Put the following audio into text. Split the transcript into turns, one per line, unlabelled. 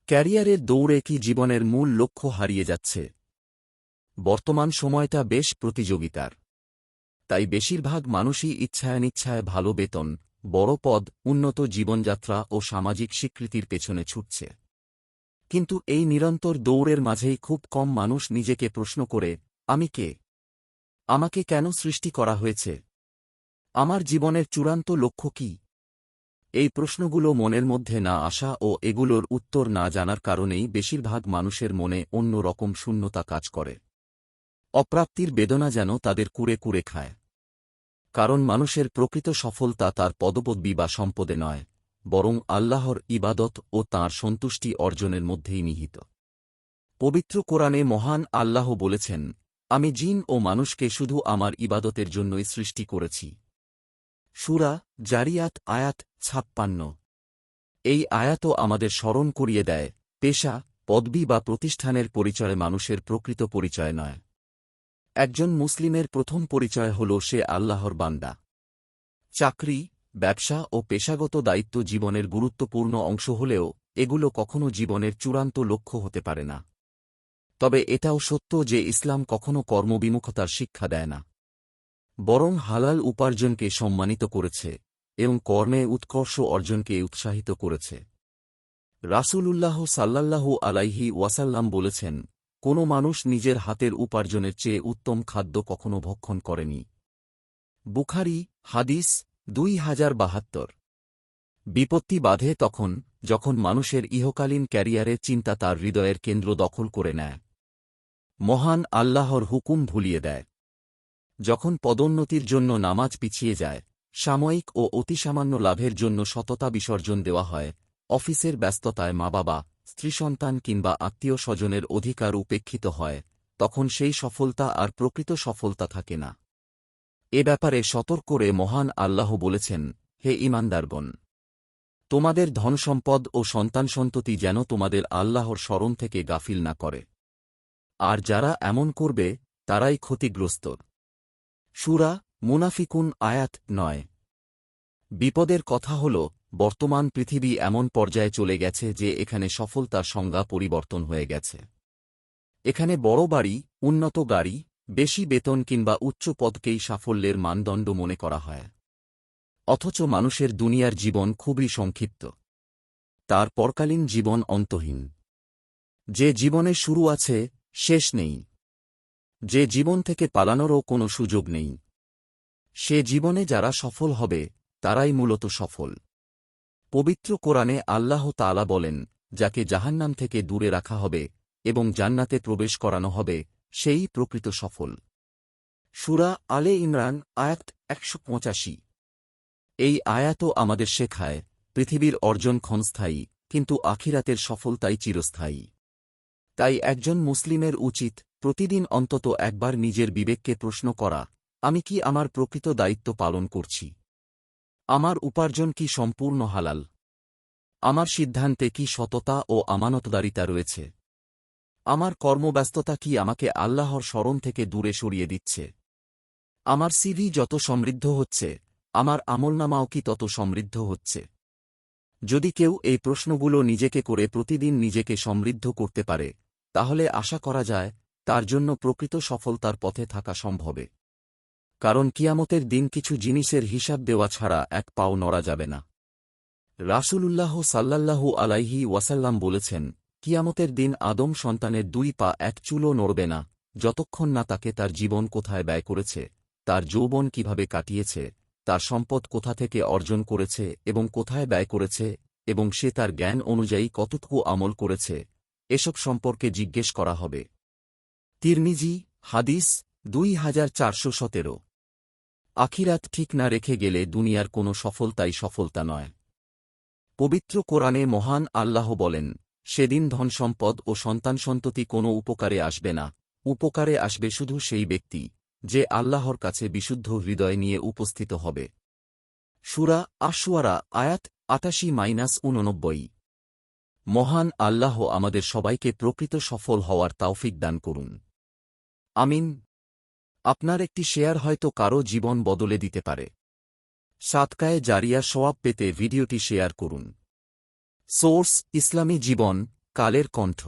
ক্যারিয়ারের দৌড়ে কি জীবনের মূল লক্ষ্য হারিয়ে যাচ্ছে? বর্তমান সময়টা বেশ প্রতিযোগিতার। তাই বেশিরভাগ মানুষই ইচ্ছায়নিচ্ছায় ভালো বেতন, বড় পদ, উন্নত জীবনযাত্রা ও সামাজিক স্বীকৃতির পেছনে ছুটছে। কিন্তু এই নিরন্তর দৌড়ের মাঝেই খুব কম মানুষ নিজেকে প্রশ্ন করে, আমি কে? আমাকে কেন সৃষ্টি করা হয়েছে? আমার জীবনের চূড়ান্ত লক্ষ্য কি? এই প্রশ্নগুলো মনের মধ্যে না আসা ও এগুলোর উত্তর না জানার কারণেই বেশিরভাগ মানুষের মনে অন্য রকম শূন্যতা কাজ করে। অপ্রাপ্তির বেদনা যেন তাদের কুরে কুরে খায়। কারণ মানুষের প্রকৃত সফলতা তার পদপদবি বা সম্পদে নয়, বরং আল্লাহর ইবাদত ও তাঁর সন্তুষ্টি অর্জনের মধ্যেই নিহিত। পবিত্র কোরআনে মহান আল্লাহ বলেছেন, আমি জিন ও মানুষকে শুধু আমার ইবাদতের জন্যই সৃষ্টি করেছি। সূরা জারিয়াত আয়াত ৫৬। এই আয়াতও আমাদের স্মরণ করিয়ে দেয়, পেশা, পদবি বা প্রতিষ্ঠানের পরিচয় মানুষের প্রকৃত পরিচয় নয়। একজন মুসলিমের প্রথম পরিচয় হল সে আল্লাহর বান্দা। চাকরি, ব্যবসা ও পেশাগত দায়িত্ব জীবনের গুরুত্বপূর্ণ অংশ হলেও এগুলো কখনো জীবনের চূড়ান্ত লক্ষ্য হতে পারে না। তবে এটাও সত্য যে ইসলাম কখনো কর্মবিমুখতার শিক্ষা দেয় না, বরং হালাল উপার্জনকে সম্মানিত করেছে এবং কর্মে উৎকর্ষ অর্জনকে উৎসাহিত করেছে। রাসূলুল্লাহ সাল্লাল্লাহু আলাইহি ওয়াসাল্লাম বলেছেন, কোনো মানুষ নিজের হাতের উপার্জনের চেয়ে উত্তম খাদ্য কখনো ভক্ষণ করেনি। বুখারী, হাদিস ২০৭২। বিপত্তি বাধে তখন, যখন মানুষের ইহকালীন ক্যারিয়ারের চিন্তা তার হৃদয়ের কেন্দ্র দখল করে নেয়। মহান আল্লাহর হুকুম ভুলিয়ে দেয়। যখন পদোন্নতির জন্য নামাজ পিছিয়ে যায়, সাময়িক ও অতিসামান্য লাভের জন্য সততা বিসর্জন দেওয়া হয়, অফিসের ব্যস্ততায় মা-বাবা, স্ত্রী-সন্তান কিংবা আত্মীয় স্বজনের অধিকার উপেক্ষিত হয়, তখন সেই সফলতা আর প্রকৃত সফলতা থাকে না। এ ব্যাপারে সতর্ক করে মহান আল্লাহ বলেছেন, হে ঈমানদারগণ! তোমাদের ধনসম্পদ ও সন্তানসন্ততি যেন তোমাদের আল্লাহর স্মরণ থেকে গাফিল না করে। আর যারা এমন করবে, তারাই ক্ষতিগ্রস্ত। সূরা মুনাফিকুন আয়াত ৯। বিপদের কথা হল, বর্তমান পৃথিবী এমন পর্যায়ে চলে গেছে যে এখানে সফলতার সংজ্ঞা পরিবর্তন হয়ে গেছে। এখানে বড় বাড়ি, উন্নত গাড়ি, বেশি বেতন কিংবা উচ্চ পদকেই সাফল্যের মানদণ্ড মনে করা হয়। অথচ মানুষের দুনিয়ার জীবন খুবই সংক্ষিপ্ত। তার পরকালীন জীবন অন্তহীন। যে জীবনে শুরু আছে, শেষ নেই। যে জীবন থেকে পালানোরও কোনো সুযোগ নেই। সে জীবনে যারা সফল হবে, তারাই মূলত সফল। পবিত্র কোরআনে আল্লাহ তাআলা বলেন, যাকে জাহান্নাম থেকে দূরে রাখা হবে এবং জান্নাতে প্রবেশ করানো হবে, সেই প্রকৃত সফল। সূরা আলে ইমরান আয়াত ১৮৫। এই আয়াতও আমাদের শেখায়, পৃথিবীর অর্জন ক্ষণস্থায়ী, কিন্তু আখিরাতের সফলতাই চিরস্থায়ী। তাই একজন মুসলিমের উচিত প্রতিদিন অন্তত একবার নিজের বিবেককে প্রশ্ন করা, আমি কি আমার প্রকৃত দায়িত্ব পালন করছি? আমার উপার্জন কি সম্পূর্ণ হালাল? আমার সিদ্ধান্তে কি সততা ও আমানতদারিতা রয়েছে? আমার কর্মব্যস্ততা কি আমাকে আল্লাহর স্মরণ থেকে দূরে সরিয়ে দিচ্ছে? আমার সিভি যত সমৃদ্ধ হচ্ছে, আমার আমলনামাও কি তত সমৃদ্ধ হচ্ছে? যদি কেউ এই প্রশ্নগুলো নিজেকে করে প্রতিদিন নিজেকে সমৃদ্ধ করতে পারে, তাহলে আশা করা যায়, তার জন্য প্রকৃত সফলতার পথে থাকা সম্ভবে। কারণ কিয়ামতের দিন কিছু জিনিসের হিসাব দেওয়া ছাড়া এক পাও নড়া যাবে না। রাসূলুল্লাহ সাল্লাল্লাহু আলাইহি ওয়াসাল্লাম বলেছেন, কিয়ামতের দিন আদম সন্তানের ২ পা এক চুলও নড়বে না, যতক্ষণ না তাকে তার জীবন কোথায় ব্যয় করেছে, তার যৌবন কিভাবে কাটিয়েছে, তার সম্পদ কোথা থেকে অর্জন করেছে এবং কোথায় ব্যয় করেছে, এবং সে তার জ্ঞান অনুযায়ী কতটুকু আমল করেছে, এসব সম্পর্কে জিজ্ঞেস করা হবে। তিরমিজি, হাদিস ২৪১৭। আখিরাত ঠিক না রেখে গেলে দুনিয়ার কোনো সফলতাই সফলতা নয়। পবিত্র কোরআনে মহান আল্লাহ বলেন, সেদিন ধনসম্পদ ও সন্তানসন্ততি কোনো উপকারে আসবে না, উপকারে আসবে শুধু সেই ব্যক্তি, যে আল্লাহর কাছে বিশুদ্ধ হৃদয় নিয়ে উপস্থিত হবে। সূরা আশ-শুআরা আয়াত ৮৮-৮৯। মহান আল্লাহ আমাদের সবাইকে প্রকৃত সফল হওয়ার তাওফিক দান করুন। আমিন। আপনার একটি শেয়ার হয়তো কারো জীবন বদলে দিতে পারে। সাদকায়ে জারিয়া সওয়াব পেতে ভিডিওটি শেয়ার করুন। সোর্স: ইসলামী জীবন, কালের কণ্ঠ।